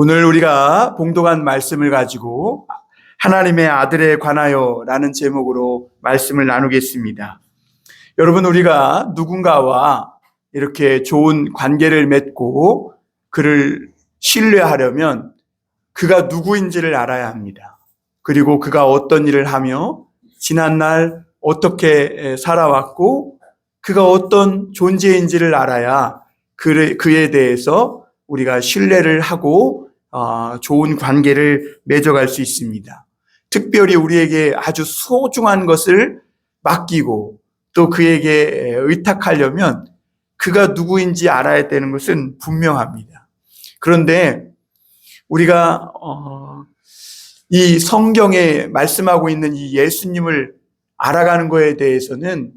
오늘 우리가 봉독한 말씀을 가지고 하나님의 아들에 관하여 라는 제목으로 말씀을 나누겠습니다. 여러분, 우리가 누군가와 이렇게 좋은 관계를 맺고 그를 신뢰하려면 그가 누구인지를 알아야 합니다. 그리고 그가 어떤 일을 하며 지난날 어떻게 살아왔고 그가 어떤 존재인지를 알아야 그에 대해서 우리가 신뢰를 하고 좋은 관계를 맺어갈 수 있습니다. 특별히 우리에게 아주 소중한 것을 맡기고 또 그에게 의탁하려면 그가 누구인지 알아야 되는 것은 분명합니다. 그런데 우리가 이 성경에 말씀하고 있는 이 예수님을 알아가는 것에 대해서는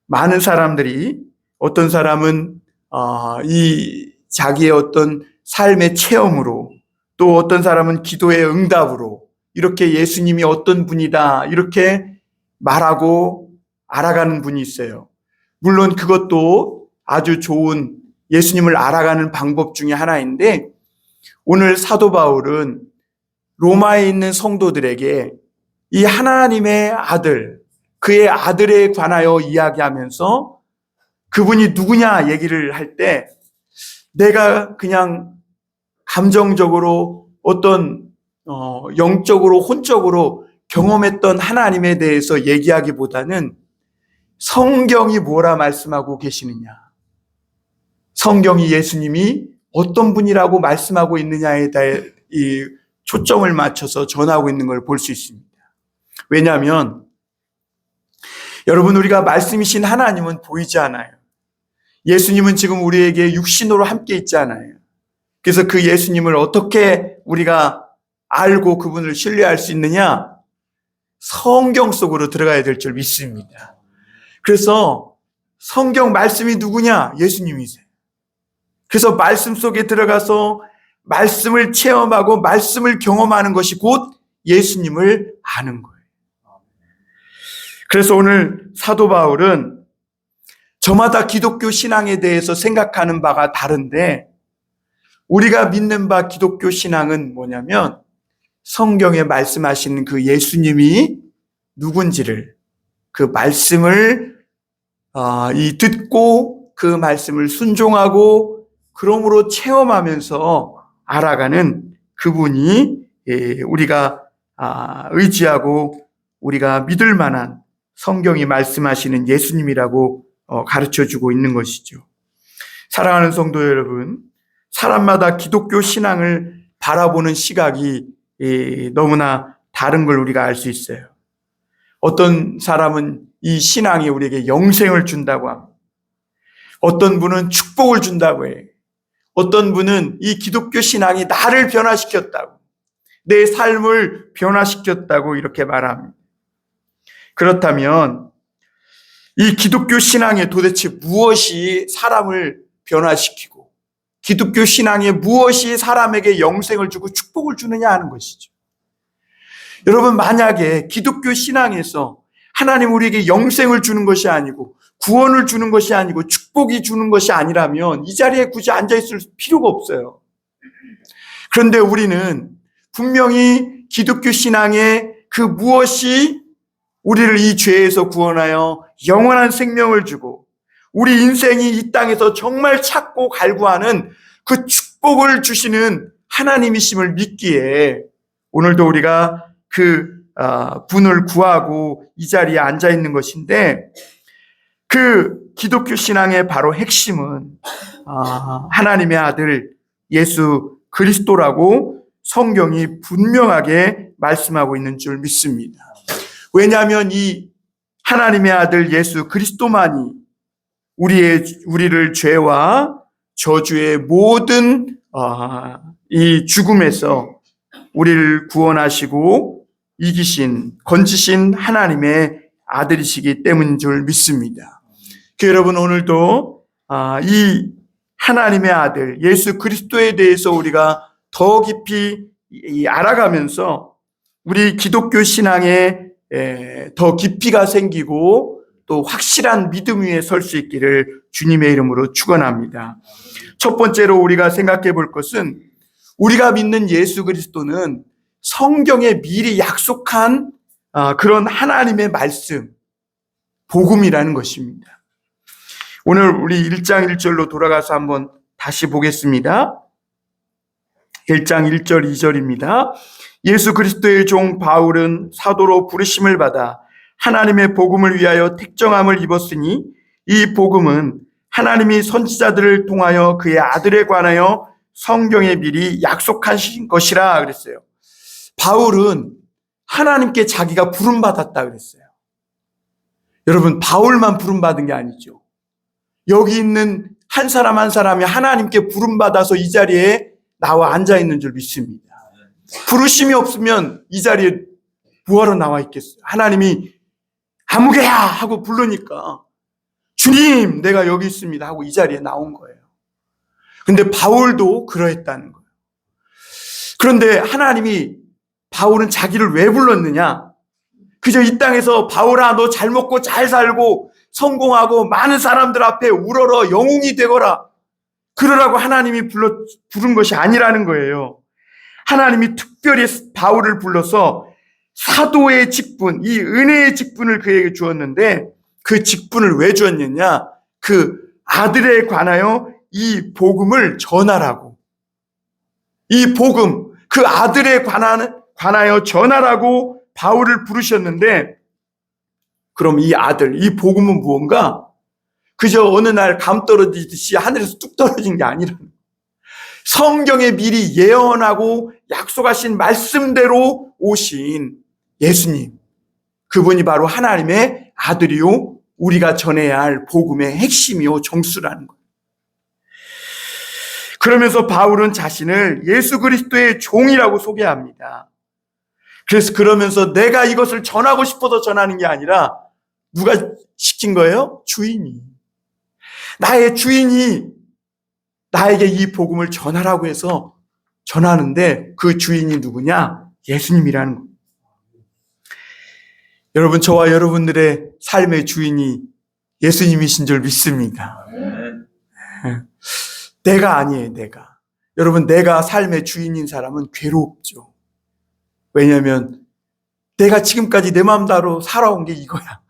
많은 사람들이, 어떤 사람은 이 자기의 어떤 삶의 체험으로, 또 어떤 사람은 기도의 응답으로 이렇게 예수님이 어떤 분이다 이렇게 말하고 알아가는 분이 있어요. 물론 그것도 아주 좋은 예수님을 알아가는 방법 중에 하나인데, 오늘 사도 바울은 로마에 있는 성도들에게 이 하나님의 아들, 그의 아들에 관하여 이야기하면서 그분이 누구냐 얘기를 할 때 내가 그냥 감정적으로 어떤 영적으로 혼적으로 경험했던 하나님에 대해서 얘기하기보다는 성경이 뭐라 말씀하고 계시느냐, 성경이 예수님이 어떤 분이라고 말씀하고 있느냐에 대해 이 초점을 맞춰서 전하고 있는 걸 볼 수 있습니다. 왜냐하면 여러분, 우리가 말씀이신 하나님은 보이지 않아요. 예수님은 지금 우리에게 육신으로 함께 있잖아요. 그래서 그 예수님을 어떻게 우리가 알고 그분을 신뢰할 수 있느냐? 성경 속으로 들어가야 될 줄 믿습니다. 그래서 성경 말씀이 누구냐? 예수님이세요. 그래서 말씀 속에 들어가서 말씀을 체험하고 말씀을 경험하는 것이 곧 예수님을 아는 거예요. 그래서 오늘 사도 바울은 저마다 기독교 신앙에 대해서 생각하는 바가 다른데, 우리가 믿는 바 기독교 신앙은 뭐냐면 성경에 말씀하시는 그 예수님이 누군지를, 그 말씀을 듣고 그 말씀을 순종하고 그러므로 체험하면서 알아가는 그분이 우리가 의지하고 우리가 믿을 만한 성경이 말씀하시는 예수님이라고 가르쳐주고 있는 것이죠. 사랑하는 성도 여러분, 사람마다 기독교 신앙을 바라보는 시각이 너무나 다른 걸 우리가 알 수 있어요. 어떤 사람은 이 신앙이 우리에게 영생을 준다고 합니다. 어떤 분은 축복을 준다고 해요. 어떤 분은 이 기독교 신앙이 나를 변화시켰다고, 내 삶을 변화시켰다고 이렇게 말합니다. 그렇다면 이 기독교 신앙에 도대체 무엇이 사람을 변화시키고 기독교 신앙에 무엇이 사람에게 영생을 주고 축복을 주느냐 하는 것이죠. 여러분, 만약에 기독교 신앙에서 하나님 우리에게 영생을 주는 것이 아니고 구원을 주는 것이 아니고 축복이 주는 것이 아니라면 이 자리에 굳이 앉아있을 필요가 없어요. 그런데 우리는 분명히 기독교 신앙의 그 무엇이 우리를 이 죄에서 구원하여 영원한 생명을 주고 우리 인생이 이 땅에서 정말 찾고 갈구하는 그 축복을 주시는 하나님이심을 믿기에 오늘도 우리가 그 분을 구하고 이 자리에 앉아 있는 것인데, 그 기독교 신앙의 바로 핵심은 하나님의 아들 예수 그리스도라고 성경이 분명하게 말씀하고 있는 줄 믿습니다. 왜냐하면 이 하나님의 아들 예수 그리스도만이 우리를 죄와 저주의 모든 이 죽음에서 우리를 구원하시고 건지신 하나님의 아들이시기 때문인 줄 믿습니다. 여러분, 오늘도 이 하나님의 아들 예수 그리스도에 대해서 우리가 더 깊이 알아가면서 우리 기독교 신앙에 더 깊이가 생기고 또 확실한 믿음 위에 설 수 있기를 주님의 이름으로 축원합니다. 첫 번째로 우리가 생각해 볼 것은 우리가 믿는 예수 그리스도는 성경에 미리 약속한 그런 하나님의 말씀, 복음이라는 것입니다. 오늘 우리 1장 1절로 돌아가서 한번 다시 보겠습니다. 1장 1절 2절입니다. 예수 그리스도의 종 바울은 사도로 부르심을 받아 하나님의 복음을 위하여 택정함을 입었으니 이 복음은 하나님이 선지자들을 통하여 그의 아들에 관하여 성경에 미리 약속하신 것이라 그랬어요. 바울은 하나님께 자기가 부름받았다 그랬어요. 여러분, 바울만 부름받은 게 아니죠. 여기 있는 한 사람 한 사람이 하나님께 부름받아서 이 자리에 나와 앉아 있는 줄 믿습니다. 부르심이 없으면 이 자리에 뭐하러 나와 있겠어요? 하나님이 아무개야 하고 부르니까 주님 내가 여기 있습니다 하고 이 자리에 나온 거예요. 근데 바울도 그러했다는 거예요. 그런데 하나님이 바울은 자기를 왜 불렀느냐? 그저 이 땅에서 바울아 너 잘 먹고 잘 살고 성공하고 많은 사람들 앞에 우러러 영웅이 되거라 그러라고 하나님이 부른 것이 아니라는 거예요. 하나님이 특별히 바울을 불러서 사도의 직분, 이 은혜의 직분을 그에게 주었는데 그 직분을 왜 주었느냐? 그 아들에 관하여 이 복음을 전하라고. 이 복음, 그 아들에 관하여 전하라고 바울을 부르셨는데 그럼 이 아들, 이 복음은 무언가? 그저 어느 날 감 떨어지듯이 하늘에서 뚝 떨어진 게 아니라는 거예요. 성경에 미리 예언하고 약속하신 말씀대로 오신 예수님, 그분이 바로 하나님의 아들이요 우리가 전해야 할 복음의 핵심이요 정수라는 거예요. 그러면서 바울은 자신을 예수 그리스도의 종이라고 소개합니다. 그러면서 내가 이것을 전하고 싶어서 전하는 게 아니라 누가 시킨 거예요? 주인이. 나의 주인이 나에게 이 복음을 전하라고 해서 전하는데 그 주인이 누구냐? 예수님이라는 겁니다. 여러분, 저와 여러분들의 삶의 주인이 예수님이신 줄 믿습니다. 내가 아니에요, 내가. 여러분, 내가 삶의 주인인 사람은 괴롭죠. 왜냐하면 내가 지금까지 내 마음대로 살아온 게 이거야.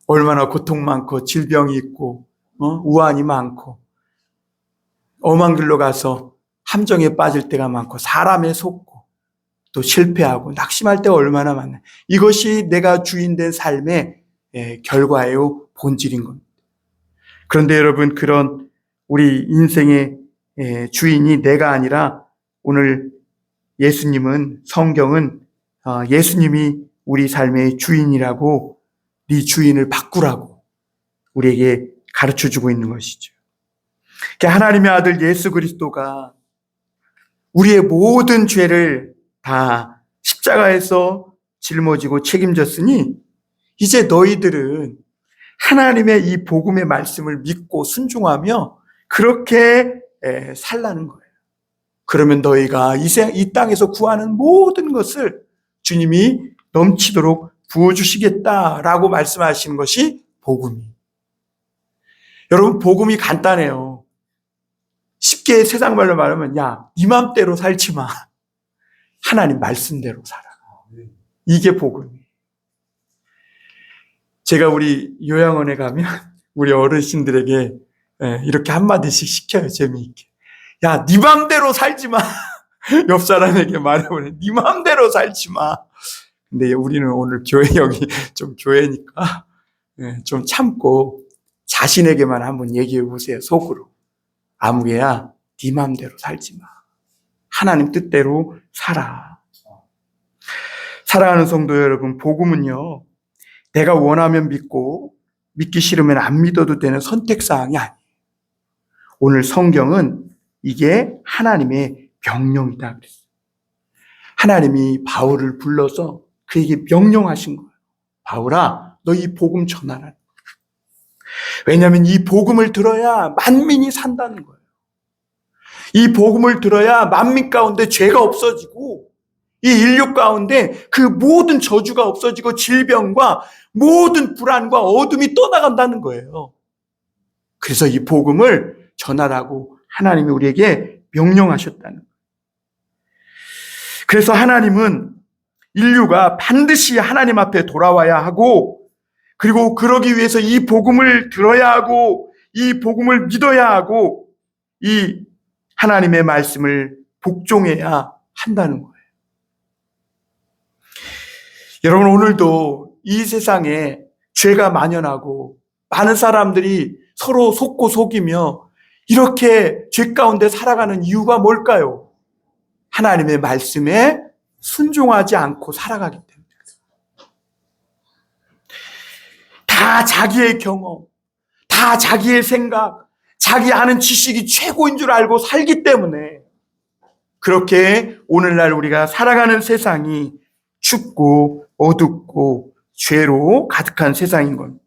얼마나 고통 많고 질병이 있고 우환이 많고 엄한 길로 가서 함정에 빠질 때가 많고 사람에 속고 또 실패하고 낙심할 때가 얼마나 많나. 이것이 내가 주인된 삶의 결과예요, 본질인 겁니다. 그런데 여러분, 그런 우리 인생의 주인이 내가 아니라 오늘 예수님은, 성경은 예수님이 우리 삶의 주인이라고, 네 주인을 바꾸라고 우리에게 가르쳐주고 있는 것이죠. 하나님의 아들 예수 그리스도가 우리의 모든 죄를 다 십자가에서 짊어지고 책임졌으니 이제 너희들은 하나님의 이 복음의 말씀을 믿고 순종하며 그렇게 살라는 거예요. 그러면 너희가 이 땅에서 구하는 모든 것을 주님이 넘치도록 부어주시겠다라고 말씀하시는 것이 복음이. 여러분, 복음이 간단해요. 쉽게 세상 말로 말하면 야, 네 맘대로 살지 마. 하나님 말씀대로 살아. 이게 복음이에요. 제가 우리 요양원에 가면 우리 어르신들에게 이렇게 한마디씩 시켜요, 재미있게. 야, 네 맘대로 살지 마. 옆 사람에게 말해보래. 네 맘대로 살지 마. 근데 우리는 오늘 여기 좀 교회니까 좀 참고 자신에게만 한번 얘기해 보세요, 속으로. 아무개야, 네 맘대로 살지 마. 하나님 뜻대로 살아. 사랑하는 성도 여러분, 복음은요, 내가 원하면 믿고 믿기 싫으면 안 믿어도 되는 선택사항이 아니에요. 오늘 성경은 이게 하나님의 명령이다 그랬어요. 하나님이 바울을 불러서 그에게 명령하신 거예요. 바울아, 너 이 복음 전하라. 왜냐하면 이 복음을 들어야 만민이 산다는 거예요. 이 복음을 들어야 만민 가운데 죄가 없어지고 이 인류 가운데 그 모든 저주가 없어지고 질병과 모든 불안과 어둠이 떠나간다는 거예요. 그래서 이 복음을 전하라고 하나님이 우리에게 명령하셨다는 거예요. 그래서 하나님은 인류가 반드시 하나님 앞에 돌아와야 하고, 그리고 그러기 위해서 이 복음을 들어야 하고, 이 복음을 믿어야 하고, 이 하나님의 말씀을 복종해야 한다는 거예요. 여러분, 오늘도 이 세상에 죄가 만연하고 많은 사람들이 서로 속고 속이며 이렇게 죄 가운데 살아가는 이유가 뭘까요? 하나님의 말씀에 순종하지 않고 살아가기 때문에. 다 자기의 경험, 다 자기의 생각, 자기 아는 지식이 최고인 줄 알고 살기 때문에 그렇게 오늘날 우리가 살아가는 세상이 춥고 어둡고 죄로 가득한 세상인 겁니다.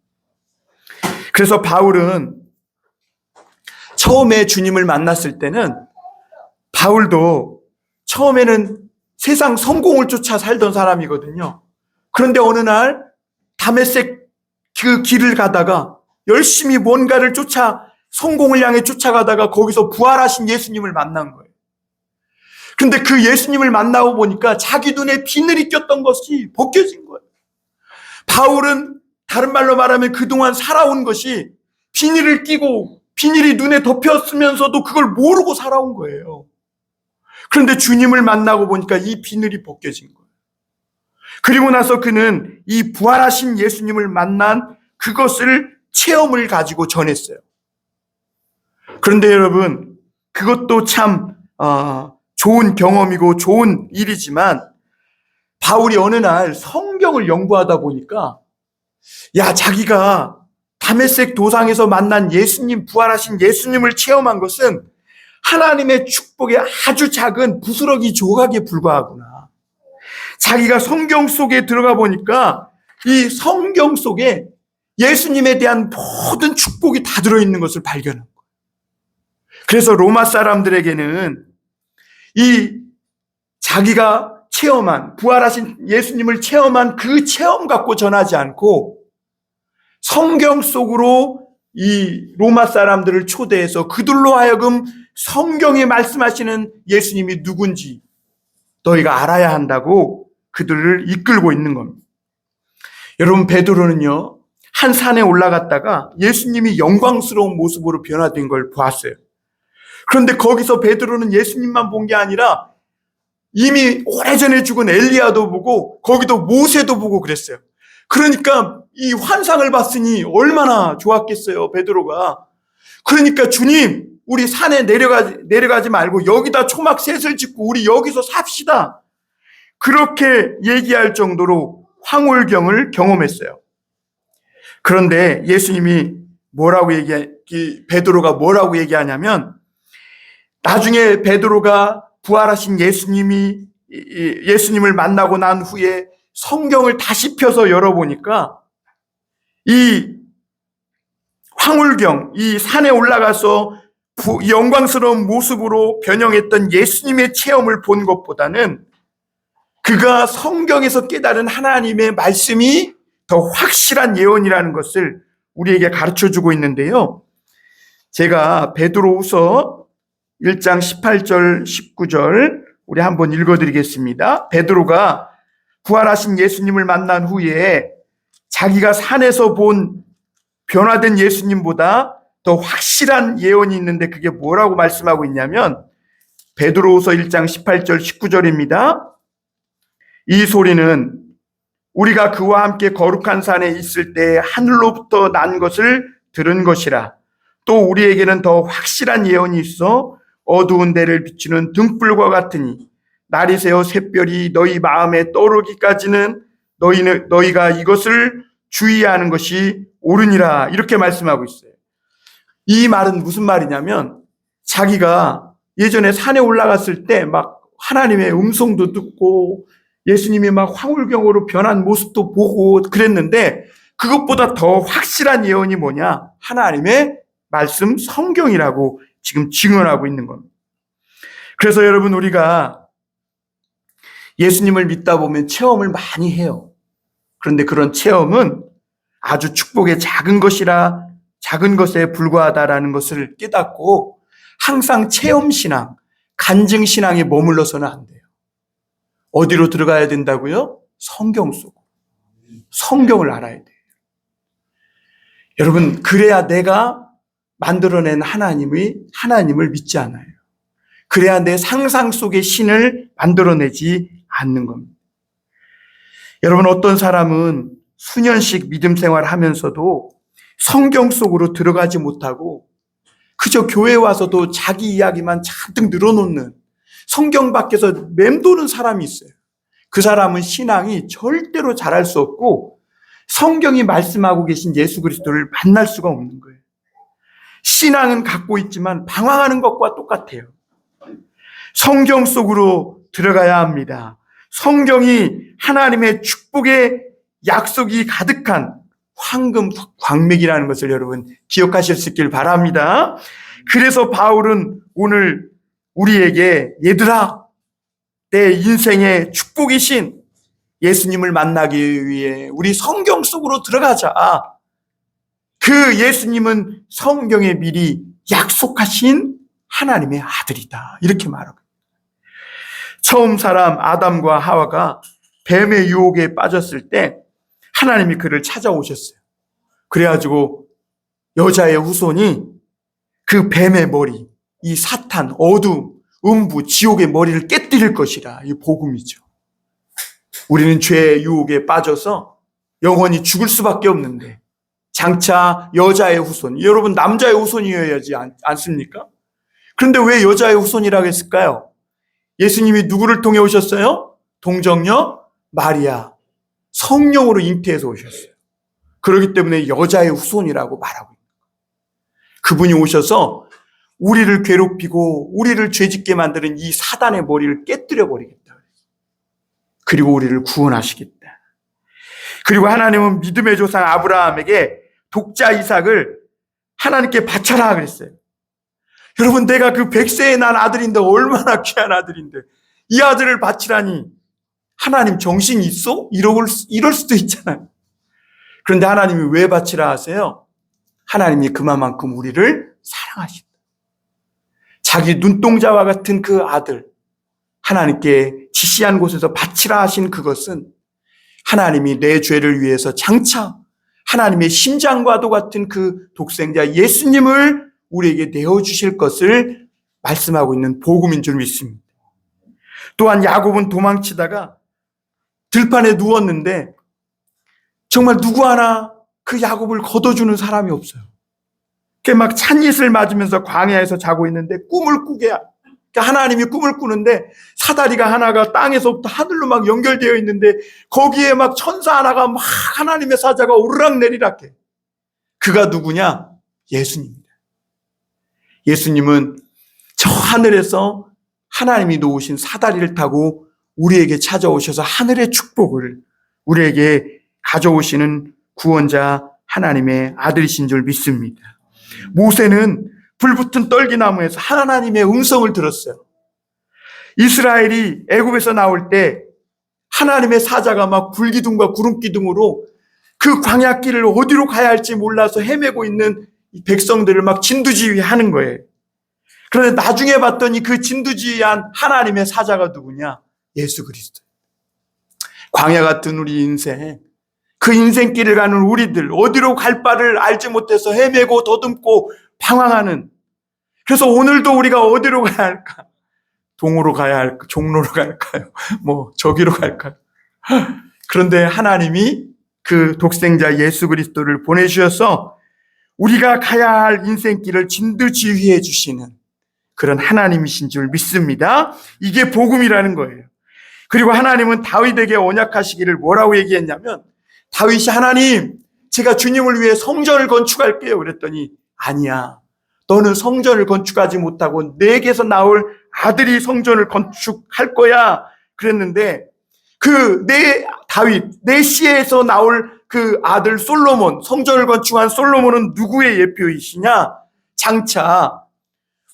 그래서 바울은 처음에 주님을 만났을 때는 바울도 처음에는 세상 성공을 쫓아 살던 사람이거든요. 그런데 어느 날 다메섹 그 길을 가다가 열심히 뭔가를 쫓아 성공을 향해 쫓아가다가 거기서 부활하신 예수님을 만난 거예요. 그런데 그 예수님을 만나고 보니까 자기 눈에 비늘이 꼈던 것이 벗겨진 거예요. 바울은 다른 말로 말하면 그동안 살아온 것이 비닐을 끼고 비닐이 눈에 덮였으면서도 그걸 모르고 살아온 거예요. 그런데 주님을 만나고 보니까 이 비늘이 벗겨진 거예요. 그리고 나서 그는 이 부활하신 예수님을 만난 그것을 체험을 가지고 전했어요. 그런데 여러분, 그것도 참 좋은 경험이고 좋은 일이지만 바울이 어느 날 성경을 연구하다 보니까 자기가 다메섹 도상에서 만난 예수님, 부활하신 예수님을 체험한 것은 하나님의 축복의 아주 작은 부스러기 조각에 불과하구나. 자기가 성경 속에 들어가 보니까 이 성경 속에 예수님에 대한 모든 축복이 다 들어있는 것을 발견한 거예요. 그래서 로마 사람들에게는 이 자기가 체험한, 부활하신 예수님을 체험한 그 체험 갖고 전하지 않고 성경 속으로 이 로마 사람들을 초대해서 그들로 하여금 성경에 말씀하시는 예수님이 누군지 너희가 알아야 한다고 그들을 이끌고 있는 겁니다. 여러분, 베드로는요, 한 산에 올라갔다가 예수님이 영광스러운 모습으로 변화된 걸 보았어요. 그런데 거기서 베드로는 예수님만 본 게 아니라 이미 오래전에 죽은 엘리야도 보고 거기도 모세도 보고 그랬어요. 그러니까 이 환상을 봤으니 얼마나 좋았겠어요, 베드로가. 그러니까 주님, 우리 산에 내려가지 말고 여기다 초막 셋을 짓고 우리 여기서 삽시다. 그렇게 얘기할 정도로 황홀경을 경험했어요. 그런데 예수님이 베드로가 뭐라고 얘기하냐면, 나중에 베드로가 부활하신 예수님을 만나고 난 후에 성경을 다시 펴서 열어보니까 이 황홀경, 이 산에 올라가서 영광스러운 모습으로 변형했던 예수님의 체험을 본 것보다는 그가 성경에서 깨달은 하나님의 말씀이 더 확실한 예언이라는 것을 우리에게 가르쳐주고 있는데요. 제가 베드로후서 1장 18절 19절 우리 한번 읽어드리겠습니다. 베드로가 부활하신 예수님을 만난 후에 자기가 산에서 본 변화된 예수님보다 더 확실한 예언이 있는데 그게 뭐라고 말씀하고 있냐면 베드로후서 1장 18절 19절입니다. 이 소리는 우리가 그와 함께 거룩한 산에 있을 때 하늘로부터 난 것을 들은 것이라. 또 우리에게는 더 확실한 예언이 있어 어두운 데를 비추는 등불과 같으니 날이 새어 샛별이 너희 마음에 떠오르기까지는 너희가 이것을 주의하는 것이 옳으니라. 이렇게 말씀하고 있어요. 이 말은 무슨 말이냐면 자기가 예전에 산에 올라갔을 때 막 하나님의 음성도 듣고 예수님이 막 황홀경으로 변한 모습도 보고 그랬는데 그것보다 더 확실한 예언이 뭐냐? 하나님의 말씀 성경이라고 지금 증언하고 있는 겁니다. 그래서 여러분, 우리가 예수님을 믿다 보면 체험을 많이 해요. 그런데 그런 체험은 아주 축복의 작은 것에 불과하다라는 것을 깨닫고 항상 체험신앙, 간증신앙에 머물러서는 안 돼요. 어디로 들어가야 된다고요? 성경 속. 성경을 알아야 돼요. 여러분, 그래야 내가 만들어낸 하나님을 믿지 않아요. 그래야 내 상상 속의 신을 만들어내지 않는 겁니다. 여러분, 어떤 사람은 수년씩 믿음 생활을 하면서도 성경 속으로 들어가지 못하고 그저 교회 와서도 자기 이야기만 잔뜩 늘어놓는, 성경 밖에서 맴도는 사람이 있어요. 그 사람은 신앙이 절대로 자랄 수 없고 성경이 말씀하고 계신 예수 그리스도를 만날 수가 없는 거예요. 신앙은 갖고 있지만 방황하는 것과 똑같아요. 성경 속으로 들어가야 합니다. 성경이 하나님의 축복의 약속이 가득한 황금 광맥이라는 것을 여러분 기억하실 수 있길 바랍니다. 그래서 바울은 오늘 우리에게, 얘들아, 내 인생의 축복이신 예수님을 만나기 위해 우리 성경 속으로 들어가자. 그 예수님은 성경에 미리 약속하신 하나님의 아들이다, 이렇게 말하고, 처음 사람 아담과 하와가 뱀의 유혹에 빠졌을 때 하나님이 그를 찾아오셨어요. 그래가지고 여자의 후손이 그 뱀의 머리, 이 사탄, 어둠, 음부, 지옥의 머리를 깨뜨릴 것이라. 이 복음이죠. 우리는 죄의 유혹에 빠져서 영원히 죽을 수밖에 없는데 장차 여자의 후손, 여러분 남자의 후손이어야지 않습니까? 그런데 왜 여자의 후손이라고 했을까요? 예수님이 누구를 통해 오셨어요? 동정녀 마리아, 성령으로 잉태해서 오셨어요. 그렇기 때문에 여자의 후손이라고 말하고 있는 거예요. 그분이 오셔서 우리를 괴롭히고 우리를 죄짓게 만드는 이 사단의 머리를 깨뜨려 버리겠다. 그리고 우리를 구원하시겠다. 그리고 하나님은 믿음의 조상 아브라함에게 독자 이삭을 하나님께 바쳐라 그랬어요. 여러분, 내가 그 100세에 난 아들인데 얼마나 귀한 아들인데 이 아들을 바치라니, 하나님 정신이 있어? 이럴 수도 있잖아요. 그런데 하나님이 왜 바치라 하세요? 하나님이 그만큼 우리를 사랑하신다. 자기 눈동자와 같은 그 아들, 하나님께 지시한 곳에서 바치라 하신 그것은 하나님이 내 죄를 위해서 장차 하나님의 심장과도 같은 그 독생자 예수님을 우리에게 내어주실 것을 말씀하고 있는 복음인 줄 믿습니다. 또한 야곱은 도망치다가 들판에 누웠는데 정말 누구 하나 그 야곱을 걷어주는 사람이 없어요. 막 찬잇을 맞으면서 광야에서 자고 있는데 꿈을 꾸게, 하나님이 꿈을 꾸는데 사다리가 하나가 땅에서부터 하늘로 막 연결되어 있는데 거기에 막 천사 하나가 막 하나님의 사자가 오르락내리락 해. 그가 누구냐? 예수님입니다. 예수님은 저 하늘에서 하나님이 놓으신 사다리를 타고 우리에게 찾아오셔서 하늘의 축복을 우리에게 가져오시는 구원자 하나님의 아들이신 줄 믿습니다. 모세는 불붙은 떨기나무에서 하나님의 음성을 들었어요. 이스라엘이 애굽에서 나올 때 하나님의 사자가 막 불기둥과 구름기둥으로 그 광야길을 어디로 가야 할지 몰라서 헤매고 있는 백성들을 막 진두지휘하는 거예요. 그런데 나중에 봤더니 그 진두지휘한 하나님의 사자가 누구냐? 예수 그리스도. 광야 같은 우리 인생, 그 인생길을 가는 우리들, 어디로 갈 바를 알지 못해서 헤매고 더듬고 방황하는, 그래서 오늘도 우리가 어디로 가야 할까? 동으로 가야 할까? 종로로 갈까요? 저기로 갈까요? 그런데 하나님이 그 독생자 예수 그리스도를 보내주셔서 우리가 가야 할 인생길을 진두지휘해 주시는 그런 하나님이신 줄 믿습니다. 이게 복음이라는 거예요. 그리고 하나님은 다윗에게 언약하시기를 뭐라고 얘기했냐면, 다윗이 하나님, 제가 주님을 위해 성전을 건축할게요. 그랬더니 아니야. 너는 성전을 건축하지 못하고 내게서 나올 아들이 성전을 건축할 거야. 그랬는데 내 씨에서 나올 그 아들 솔로몬, 성전을 건축한 솔로몬은 누구의 예표이시냐? 장차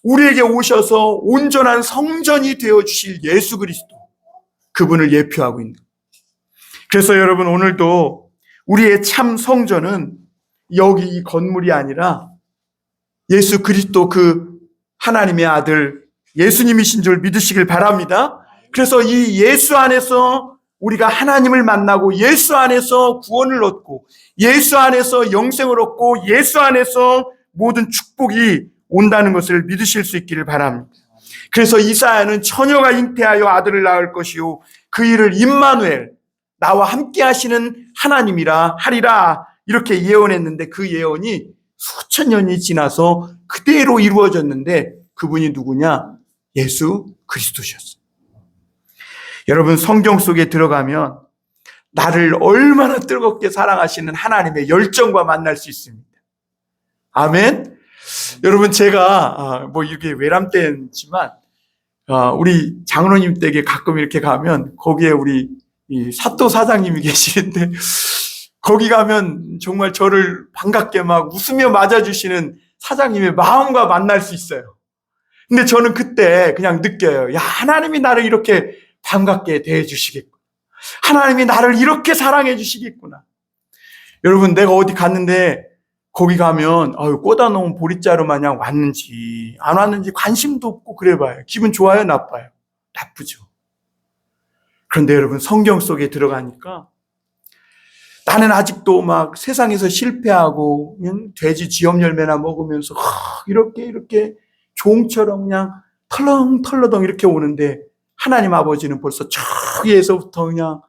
우리에게 오셔서 온전한 성전이 되어주실 예수 그리스도, 그분을 예표하고 있는. 그래서 여러분, 오늘도 우리의 참 성전은 여기 이 건물이 아니라 예수 그리스도, 그 하나님의 아들 예수님이신 줄 믿으시길 바랍니다. 그래서 이 예수 안에서 우리가 하나님을 만나고 예수 안에서 구원을 얻고 예수 안에서 영생을 얻고 예수 안에서 모든 축복이 온다는 것을 믿으실 수 있기를 바랍니다. 그래서 이사야는 처녀가 잉태하여 아들을 낳을 것이요 그 이를 임마누엘, 나와 함께 하시는 하나님이라 하리라, 이렇게 예언했는데 그 예언이 수천 년이 지나서 그대로 이루어졌는데 그분이 누구냐? 예수 그리스도셨어요. 여러분, 성경 속에 들어가면 나를 얼마나 뜨겁게 사랑하시는 하나님의 열정과 만날 수 있습니다. 아멘. 여러분, 제가 이렇게 외람되지만 우리 장로님 댁에 가끔 이렇게 가면 거기에 우리 이 사또 사장님이 계시는데 거기 가면 정말 저를 반갑게 막 웃으며 맞아주시는 사장님의 마음과 만날 수 있어요. 근데 저는 그때 그냥 느껴요. 야, 하나님이 나를 이렇게 반갑게 대해주시겠구나. 하나님이 나를 이렇게 사랑해 주시겠구나. 여러분, 내가 어디 갔는데 거기 가면 꽂아 놓은 보리자루 마냥 왔는지 안 왔는지 관심도 없고 그래봐요. 기분 좋아요, 나빠요? 나쁘죠. 그런데 여러분, 성경 속에 들어가니까 나는 아직도 막 세상에서 실패하고 그냥 돼지 지엽 열매나 먹으면서 이렇게 종처럼 그냥 털렁털렁 이렇게 오는데 하나님 아버지는 벌써 저기에서부터 그냥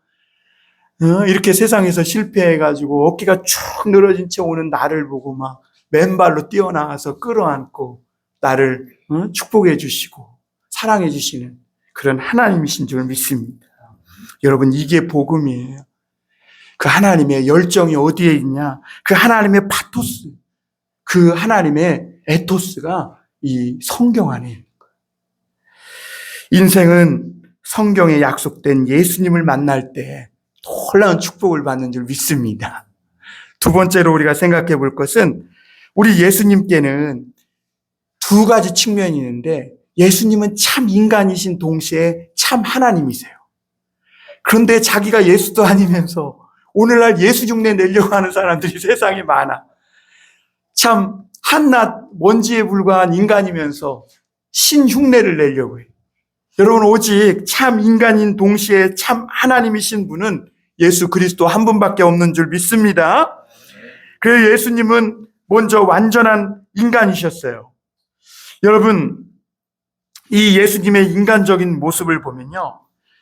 이렇게 세상에서 실패해가지고 어깨가 쭉 늘어진 채 오는 나를 보고 막 맨발로 뛰어나가서 끌어안고 나를 축복해 주시고 사랑해 주시는 그런 하나님이신 줄 믿습니다. 여러분, 이게 복음이에요. 그 하나님의 열정이 어디에 있냐? 그 하나님의 파토스, 그 하나님의 에토스가 이 성경 안에 있는 거예요. 인생은 성경에 약속된 예수님을 만날 때 놀라운 축복을 받는 줄 믿습니다. 두 번째로 우리가 생각해 볼 것은 우리 예수님께는 두 가지 측면이 있는데 예수님은 참 인간이신 동시에 참 하나님이세요. 그런데 자기가 예수도 아니면서 오늘날 예수 흉내 내려고 하는 사람들이 세상에 많아. 참 한낱 먼지에 불과한 인간이면서 신 흉내를 내려고 해요. 여러분, 오직 참 인간인 동시에 참 하나님이신 분은 예수 그리스도 한 분밖에 없는 줄 믿습니다. 그래서 예수님은 먼저 완전한 인간이셨어요. 여러분, 이 예수님의 인간적인 모습을 보면요,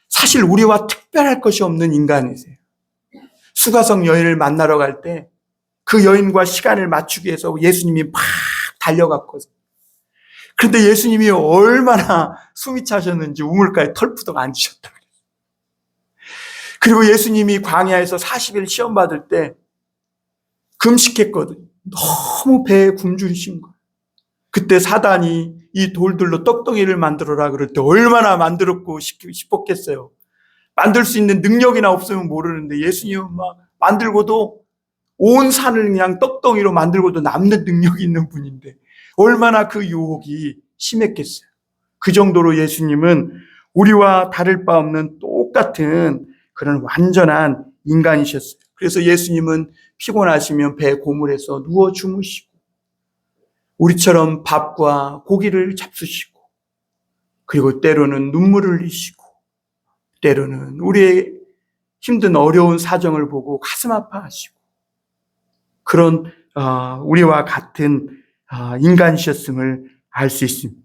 사실 우리와 특별할 것이 없는 인간이세요. 수가성 여인을 만나러 갈 때 그 여인과 시간을 맞추기 위해서 예수님이 막 달려갔거든요. 그런데 예수님이 얼마나 숨이 차셨는지 우물가에 털푸덕 앉으셨다. 그리고 예수님이 광야에서 40일 시험 받을 때 금식했거든요. 너무 배에 굶주리신 거예요. 그때 사단이 이 돌들로 떡덩이를 만들어라 그럴 때 얼마나 만들었고 싶었겠어요. 만들 수 있는 능력이나 없으면 모르는데 예수님은 막 만들고도 온 산을 그냥 떡덩이로 만들고도 남는 능력이 있는 분인데 얼마나 그 유혹이 심했겠어요. 그 정도로 예수님은 우리와 다를 바 없는 똑같은 그런 완전한 인간이셨어요. 그래서 예수님은 피곤하시면 배 고물에서 누워 주무시고 우리처럼 밥과 고기를 잡수시고 그리고 때로는 눈물을 흘리시고 때로는 우리의 힘든 어려운 사정을 보고 가슴 아파하시고 그런 우리와 같은 인간이셨음을 알 수 있습니다.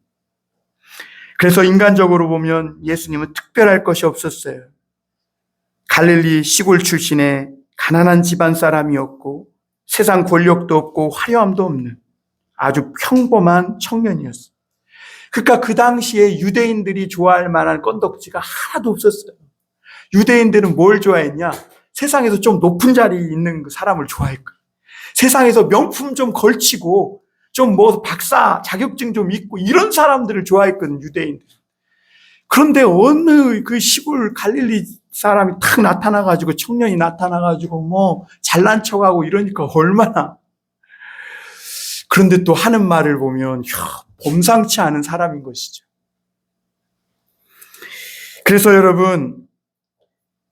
그래서 인간적으로 보면 예수님은 특별할 것이 없었어요. 갈릴리 시골 출신의 가난한 집안 사람이었고 세상 권력도 없고 화려함도 없는 아주 평범한 청년이었어요. 그러니까 그 당시에 유대인들이 좋아할 만한 건덕지가 하나도 없었어요. 유대인들은 뭘 좋아했냐? 세상에서 좀 높은 자리에 있는 사람을 좋아했거든요. 세상에서 명품 좀 걸치고 좀 박사 자격증 좀 있고 이런 사람들을 좋아했거든요, 유대인들. 그런데 어느 그 시골 갈릴리 사람이 탁 나타나가지고 청년이 나타나가지고 잘난 척하고 이러니까 얼마나. 그런데 또 하는 말을 보면 범상치 않은 사람인 것이죠. 그래서 여러분,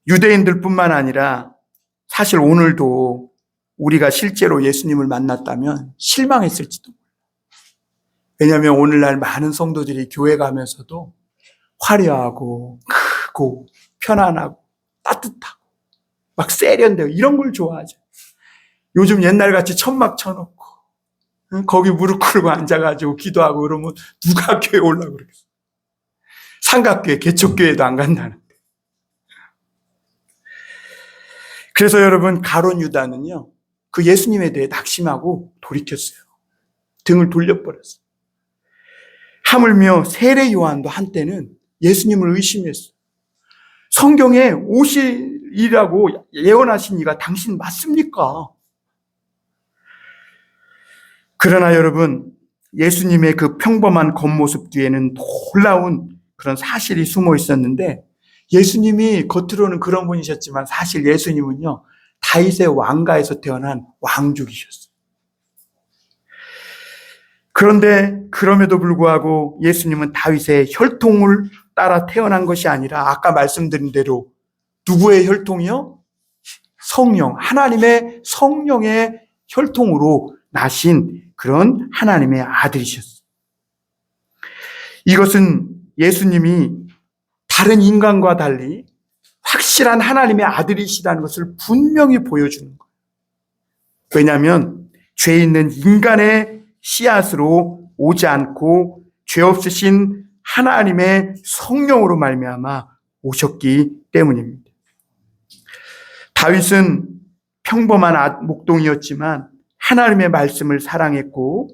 유대인들뿐만 아니라 사실 오늘도 우리가 실제로 예수님을 만났다면 실망했을지도 몰라요. 왜냐하면 오늘날 많은 성도들이 교회 가면서도 화려하고 크고 편안하고 따뜻하고 막 세련되고 이런 걸 좋아하죠. 요즘 옛날같이 천막 쳐놓고 거기 무릎 꿇고 앉아가지고 기도하고 그러면 누가 교회 오려고 그러겠어. 삼각교회, 개척교회도 안 간다는데. 그래서 여러분, 가룟 유다는요, 그 예수님에 대해 낙심하고 돌이켰어요. 등을 돌려버렸어요. 하물며 세례 요한도 한때는 예수님을 의심했어요. 성경에 오시리라고 예언하신 이가 당신 맞습니까? 그러나 여러분, 예수님의 그 평범한 겉모습 뒤에는 놀라운 그런 사실이 숨어 있었는데, 예수님이 겉으로는 그런 분이셨지만 사실 예수님은요, 다윗의 왕가에서 태어난 왕족이셨어요. 그런데 그럼에도 불구하고 예수님은 다윗의 혈통을 따라 태어난 것이 아니라 아까 말씀드린 대로 누구의 혈통이요? 성령, 하나님의 성령의 혈통으로 나신 그런 하나님의 아들이셨어요. 이것은 예수님이 다른 인간과 달리 확실한 하나님의 아들이시다는 것을 분명히 보여주는 거예요. 왜냐하면 죄 있는 인간의 씨앗으로 오지 않고 죄 없으신 하나님의 성령으로 말미암아 오셨기 때문입니다. 다윗은 평범한 목동이었지만 하나님의 말씀을 사랑했고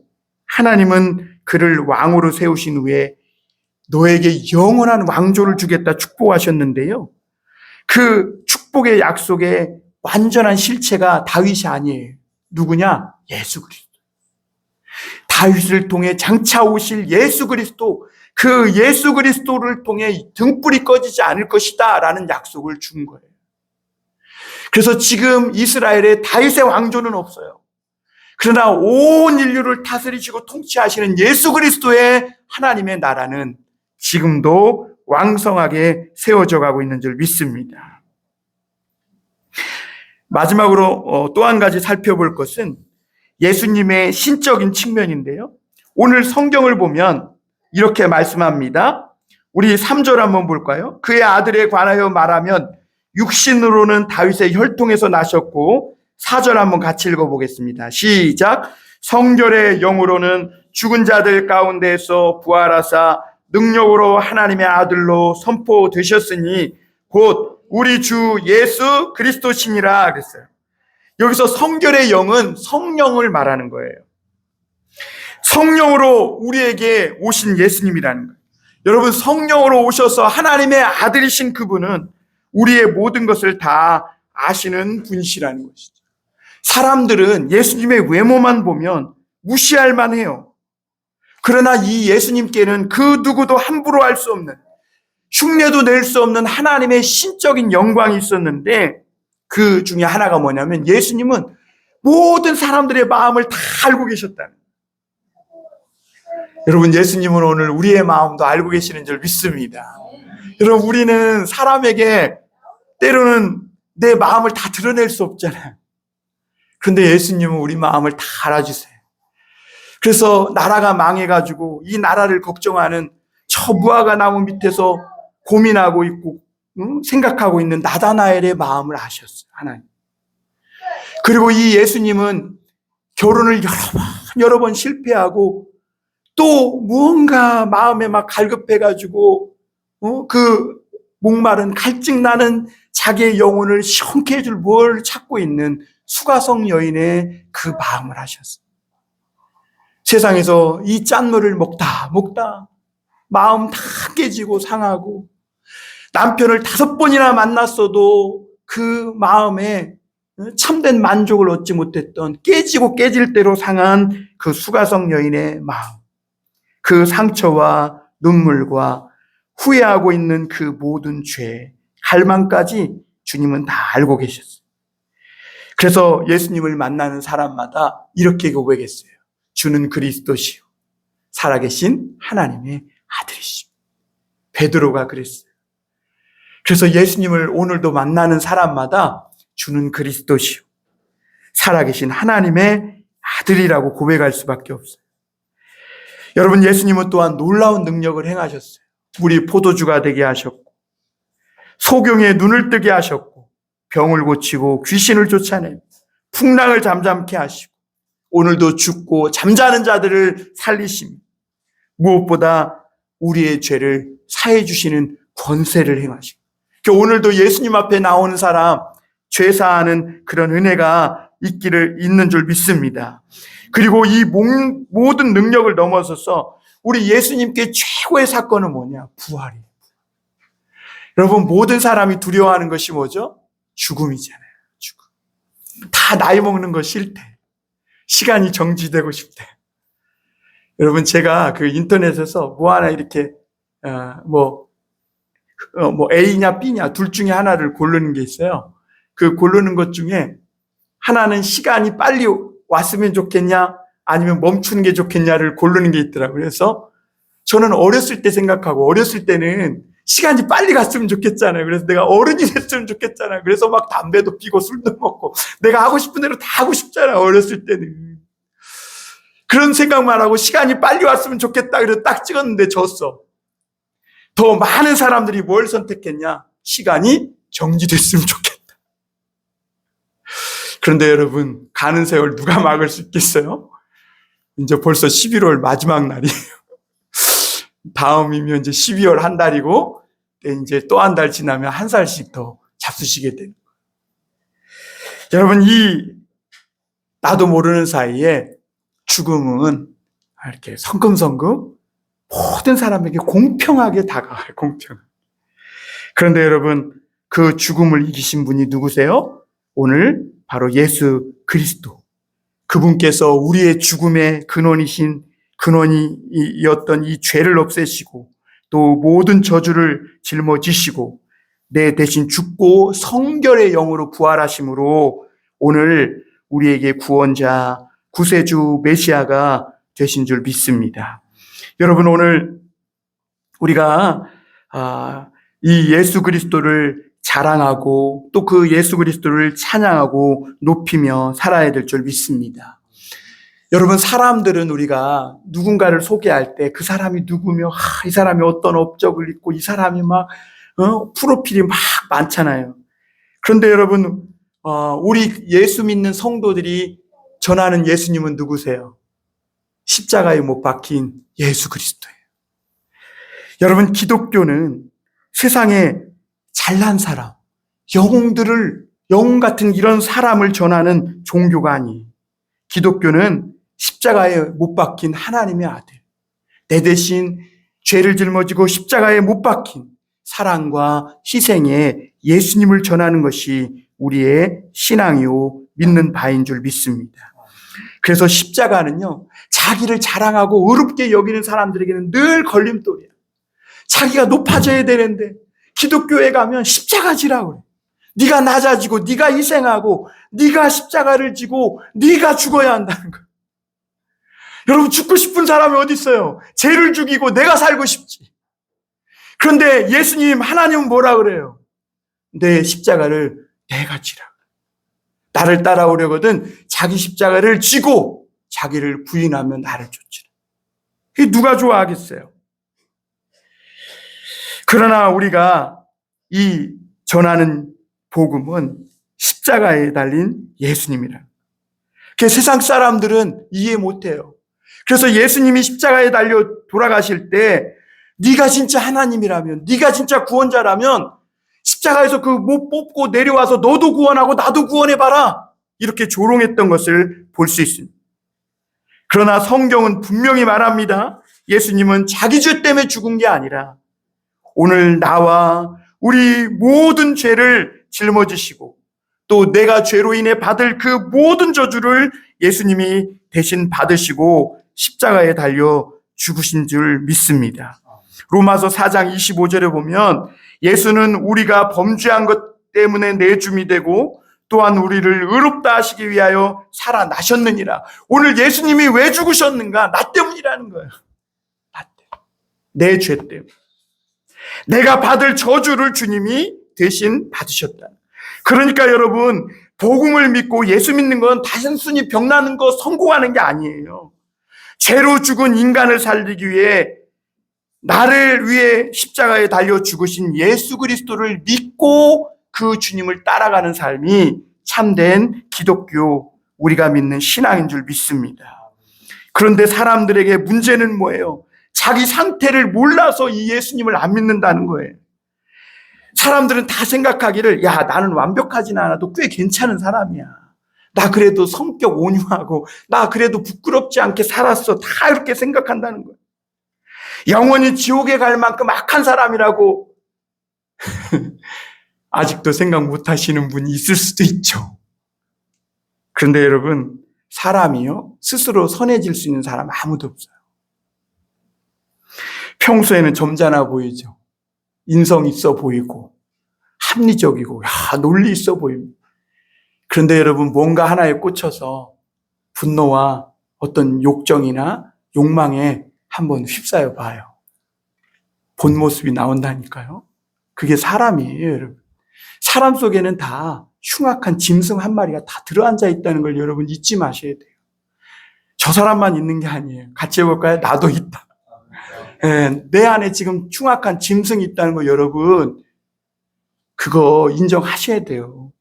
하나님은 그를 왕으로 세우신 후에 너에게 영원한 왕조를 주겠다 축복하셨는데요. 그 축복의 약속의 완전한 실체가 다윗이 아니에요. 누구냐? 예수 그리스도. 다윗을 통해 장차 오실 예수 그리스도, 그 예수 그리스도를 통해 등불이 꺼지지 않을 것이다 라는 약속을 준 거예요. 그래서 지금 이스라엘에 다윗의 왕조는 없어요. 그러나 온 인류를 다스리시고 통치하시는 예수 그리스도의 하나님의 나라는 지금도 왕성하게 세워져 가고 있는 줄 믿습니다. 마지막으로 또 한 가지 살펴볼 것은 예수님의 신적인 측면인데요. 오늘 성경을 보면 이렇게 말씀합니다. 우리 3절 한번 볼까요? 그의 아들에 관하여 말하면 육신으로는 다윗의 혈통에서 나셨고 4절 한번 같이 읽어보겠습니다. 시작. 성결의 영으로는 죽은 자들 가운데서 부활하사 능력으로 하나님의 아들로 선포되셨으니 곧 우리 주 예수 그리스도시니라 그랬어요. 여기서 성결의 영은 성령을 말하는 거예요. 성령으로 우리에게 오신 예수님이라는 거예요. 여러분, 성령으로 오셔서 하나님의 아들이신 그분은 우리의 모든 것을 다 아시는 분이시라는 것이죠. 사람들은 예수님의 외모만 보면 무시할 만해요. 그러나 이 예수님께는 그 누구도 함부로 할 수 없는, 흉내도 낼 수 없는 하나님의 신적인 영광이 있었는데 그 중에 하나가 뭐냐면 예수님은 모든 사람들의 마음을 다 알고 계셨다는 거예요. 여러분, 예수님은 오늘 우리의 마음도 알고 계시는 줄 믿습니다. 여러분, 우리는 사람에게 때로는 내 마음을 다 드러낼 수 없잖아요. 그런데 예수님은 우리 마음을 다 알아주세요. 그래서 나라가 망해가지고 이 나라를 걱정하는 저 무화과 나무 밑에서 고민하고 있고 생각하고 있는 나다나엘의 마음을 아셨어요, 하나님. 그리고 이 예수님은 결혼을 여러 번 실패하고 또 무언가 마음에 막 갈급해가지고 그 목마른 갈증 나는 자기의 영혼을 시원케 해줄 뭘 찾고 있는 수가성 여인의 그 마음을 하셨어요. 세상에서 이 짠물을 먹다 마음 다 깨지고 상하고 남편을 5번이나 만났어도 그 마음에 참된 만족을 얻지 못했던 깨지고 깨질 대로 상한 그 수가성 여인의 마음, 그 상처와 눈물과 후회하고 있는 그 모든 죄, 갈망까지 주님은 다 알고 계셨어요. 그래서 예수님을 만나는 사람마다 이렇게 고백했어요. 주는 그리스도시요 살아계신 하나님의 아들이시오. 베드로가 그랬어요. 그래서 예수님을 오늘도 만나는 사람마다 주는 그리스도시요 살아계신 하나님의 아들이라고 고백할 수밖에 없어요. 여러분, 예수님은 또한 놀라운 능력을 행하셨어요. 물이 포도주가 되게 하셨고 소경의 눈을 뜨게 하셨고 병을 고치고 귀신을 쫓아내고 풍랑을 잠잠케 하시고 오늘도 죽고 잠자는 자들을 살리시며 무엇보다 우리의 죄를 사해 주시는 권세를 행하시고 오늘도 예수님 앞에 나오는 사람 죄 사하는 그런 은혜가 있는 줄 믿습니다. 그리고 이 모든 능력을 넘어서서 우리 예수님께 최고의 사건은 뭐냐? 부활이에요. 여러분, 모든 사람이 두려워하는 것이 뭐죠? 죽음이잖아요. 죽음. 다 나이 먹는 거 싫대. 시간이 정지되고 싶대. 여러분, 제가 그 인터넷에서 뭐 하나 이렇게 A냐 B냐 둘 중에 하나를 고르는 게 있어요. 그 고르는 것 중에 하나는 시간이 빨리 왔으면 좋겠냐 아니면 멈추는 게 좋겠냐를 고르는 게 있더라고요. 그래서 저는 어렸을 때 생각하고 어렸을 때는 시간이 빨리 갔으면 좋겠잖아요. 그래서 내가 어른이 됐으면 좋겠잖아요. 그래서 막 담배도 피고 술도 먹고 내가 하고 싶은 대로 다 하고 싶잖아요. 어렸을 때는. 그런 생각만 하고 시간이 빨리 왔으면 좋겠다. 그래서 딱 찍었는데 졌어. 더 많은 사람들이 뭘 선택했냐? 시간이 정지됐으면 좋겠다. 그런데 여러분, 가는 세월 누가 막을 수 있겠어요? 이제 벌써 11월 마지막 날이에요. 다음이면 이제 12월 한 달이고, 이제 또 한 달 지나면 한 살씩 더 잡수시게 되는 거예요. 여러분, 나도 모르는 사이에 죽음은 이렇게 성금성금 모든 사람에게 공평하게 다가와요. 공평. 그런데 여러분, 그 죽음을 이기신 분이 누구세요? 오늘 바로 예수 그리스도. 그분께서 우리의 죽음의 근원이었던 이 죄를 없애시고 또 모든 저주를 짊어지시고 내 대신 죽고 성결의 영으로 부활하심으로 오늘 우리에게 구원자, 구세주 메시아가 되신 줄 믿습니다. 여러분, 오늘 우리가 이 예수 그리스도를 자랑하고 또 그 예수 그리스도를 찬양하고 높이며 살아야 될 줄 믿습니다. 여러분, 사람들은 우리가 누군가를 소개할 때 그 사람이 누구며 이 사람이 어떤 업적을 있고 이 사람이 막 프로필이 막 많잖아요. 그런데 여러분, 우리 예수 믿는 성도들이 전하는 예수님은 누구세요? 십자가에 못 박힌 예수 그리스도예요. 여러분, 기독교는 세상에 잘난 사람, 영웅 같은 이런 사람을 전하는 종교가 아니에요. 기독교는 십자가에 못 박힌 하나님의 아들, 내 대신 죄를 짊어지고 십자가에 못 박힌 사랑과 희생의 예수님을 전하는 것이 우리의 신앙이요 믿는 바인 줄 믿습니다. 그래서 십자가는요, 자기를 자랑하고 의롭게 여기는 사람들에게는 늘 걸림돌이야. 자기가 높아져야 되는데 기독교에 가면 십자가 지라고 그래. 네가 낮아지고 네가 희생하고 네가 십자가를 지고 네가 죽어야 한다는 거야. 여러분, 죽고 싶은 사람이 어디 있어요? 죄를 죽이고 내가 살고 싶지. 그런데 예수님, 하나님은 뭐라 그래요? 내 십자가를 내가 지라. 나를 따라오려거든 자기 십자가를 지고 자기를 부인하면 나를 쫓으라. 이게 누가 좋아하겠어요? 그러나 우리가 이 전하는 복음은 십자가에 달린 예수님이라. 그 세상 사람들은 이해 못해요. 그래서 예수님이 십자가에 달려 돌아가실 때 네가 진짜 하나님이라면, 네가 진짜 구원자라면 십자가에서 그 못 뽑고 내려와서 너도 구원하고 나도 구원해봐라, 이렇게 조롱했던 것을 볼 수 있습니다. 그러나 성경은 분명히 말합니다. 예수님은 자기 죄 때문에 죽은 게 아니라 오늘 나와 우리 모든 죄를 짊어지시고 또 내가 죄로 인해 받을 그 모든 저주를 예수님이 대신 받으시고 십자가에 달려 죽으신 줄 믿습니다. 로마서 4장 25절에 보면 예수는 우리가 범죄한 것 때문에 내줌이 되고 또한 우리를 의롭다 하시기 위하여 살아나셨느니라. 오늘 예수님이 왜 죽으셨는가? 나 때문이라는 거예요. 나 때문에. 내 죄 때문에. 내가 받을 저주를 주님이 대신 받으셨다. 그러니까 여러분, 복음을 믿고 예수 믿는 건 단순히 병나는 거 성공하는 게 아니에요. 죄로 죽은 인간을 살리기 위해 나를 위해 십자가에 달려 죽으신 예수 그리스도를 믿고 그 주님을 따라가는 삶이 참된 기독교, 우리가 믿는 신앙인 줄 믿습니다. 그런데 사람들에게 문제는 뭐예요? 자기 상태를 몰라서 이 예수님을 안 믿는다는 거예요. 사람들은 다 생각하기를, 야, 나는 완벽하진 않아도 꽤 괜찮은 사람이야. 나 그래도 성격 온유하고, 나 그래도 부끄럽지 않게 살았어. 다 이렇게 생각한다는 거예요. 영원히 지옥에 갈 만큼 악한 사람이라고 아직도 생각 못 하시는 분이 있을 수도 있죠. 그런데 여러분, 사람이요, 스스로 선해질 수 있는 사람 아무도 없어요. 평소에는 점잖아 보이죠. 인성 있어 보이고 합리적이고 논리 있어 보입니다. 그런데 여러분, 뭔가 하나에 꽂혀서 분노와 어떤 욕정이나 욕망에 한번 휩싸여 봐요. 본 모습이 나온다니까요. 그게 사람이에요, 여러분. 사람 속에는 다 흉악한 짐승 한 마리가 다 들어앉아 있다는 걸 여러분 잊지 마셔야 돼요. 저 사람만 있는 게 아니에요. 같이 해볼까요? 나도 있다. 내 안에 지금 흉악한 짐승이 있다는 거 여러분, 그거 인정하셔야 돼요.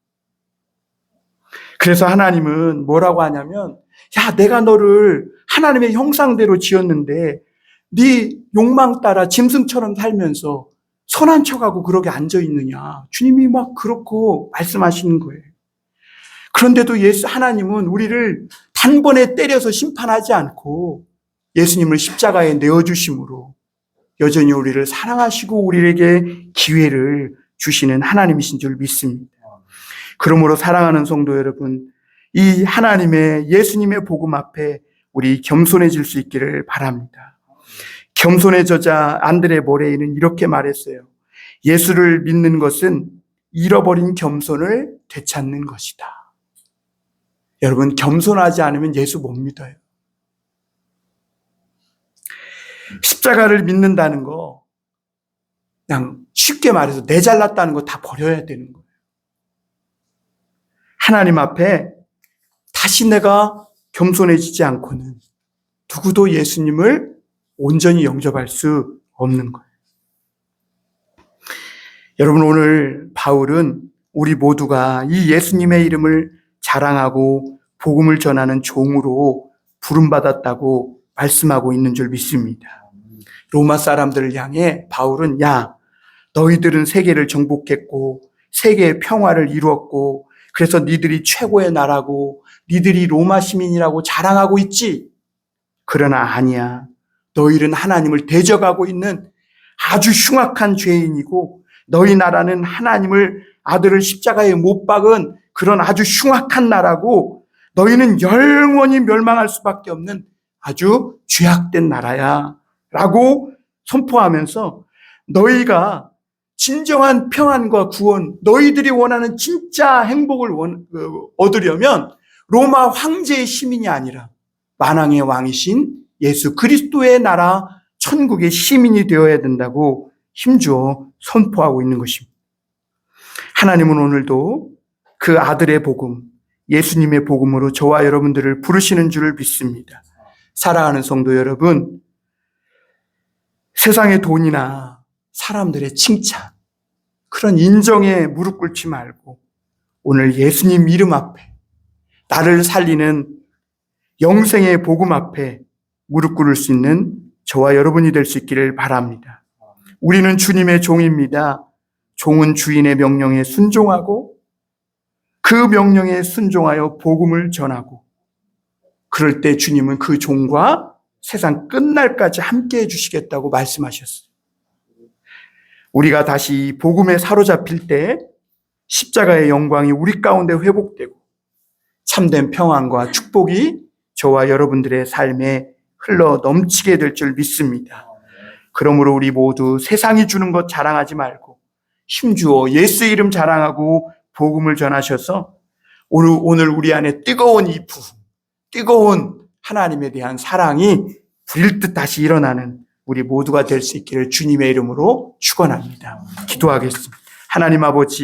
그래서 하나님은 뭐라고 하냐면, 야, 내가 너를 하나님의 형상대로 지었는데 네 욕망 따라 짐승처럼 살면서 선한 척하고 그러게 앉아있느냐. 주님이 막 그렇고 말씀하시는 거예요. 그런데도 하나님은 우리를 단번에 때려서 심판하지 않고 예수님을 십자가에 내어주심으로 여전히 우리를 사랑하시고 우리에게 기회를 주시는 하나님이신 줄 믿습니다. 그러므로 사랑하는 성도 여러분, 이 하나님의 예수님의 복음 앞에 우리 겸손해질 수 있기를 바랍니다. 겸손의 저자 안드레 모레이는 이렇게 말했어요. 예수를 믿는 것은 잃어버린 겸손을 되찾는 것이다. 여러분, 겸손하지 않으면 예수 못 믿어요. 십자가를 믿는다는 거, 그냥 쉽게 말해서 내 잘났다는 거 다 버려야 되는 거예요. 하나님 앞에 다시 내가 겸손해지지 않고는 누구도 예수님을 온전히 영접할 수 없는 거예요. 여러분, 오늘 바울은 우리 모두가 이 예수님의 이름을 자랑하고 복음을 전하는 종으로 부름받았다고 말씀하고 있는 줄 믿습니다. 로마 사람들을 향해 바울은, 야, 너희들은 세계를 정복했고 세계의 평화를 이루었고 그래서 니들이 최고의 나라고 니들이 로마 시민이라고 자랑하고 있지. 그러나 아니야. 너희는 하나님을 대적하고 있는 아주 흉악한 죄인이고 너희 나라는 하나님을 아들을 십자가에 못 박은 그런 아주 흉악한 나라고 너희는 영원히 멸망할 수밖에 없는 아주 죄악된 나라야 라고 선포하면서 너희가 진정한 평안과 구원, 너희들이 원하는 진짜 행복을 얻으려면 로마 황제의 시민이 아니라 만왕의 왕이신 예수 그리스도의 나라 천국의 시민이 되어야 된다고 힘주어 선포하고 있는 것입니다. 하나님은 오늘도 그 아들의 복음, 예수님의 복음으로 저와 여러분들을 부르시는 줄을 믿습니다. 사랑하는 성도 여러분, 세상의 돈이나 사람들의 칭찬, 그런 인정에 무릎 꿇지 말고 오늘 예수님 이름 앞에 나를 살리는 영생의 복음 앞에 무릎 꿇을 수 있는 저와 여러분이 될 수 있기를 바랍니다. 우리는 주님의 종입니다. 종은 주인의 명령에 순종하고 그 명령에 순종하여 복음을 전하고 그럴 때 주님은 그 종과 세상 끝날까지 함께 해주시겠다고 말씀하셨어요. 우리가 다시 복음에 사로잡힐 때 십자가의 영광이 우리 가운데 회복되고 참된 평안과 축복이 저와 여러분들의 삶에 흘러 넘치게 될 줄 믿습니다. 그러므로 우리 모두 세상이 주는 것 자랑하지 말고 힘주어 예수 이름 자랑하고 복음을 전하셔서 오늘 우리 안에 뜨거운 이 부흥, 뜨거운 하나님에 대한 사랑이 불일 듯 다시 일어나는 우리 모두가 될 수 있기를 주님의 이름으로 축원합니다. 기도하겠습니다. 하나님 아버지,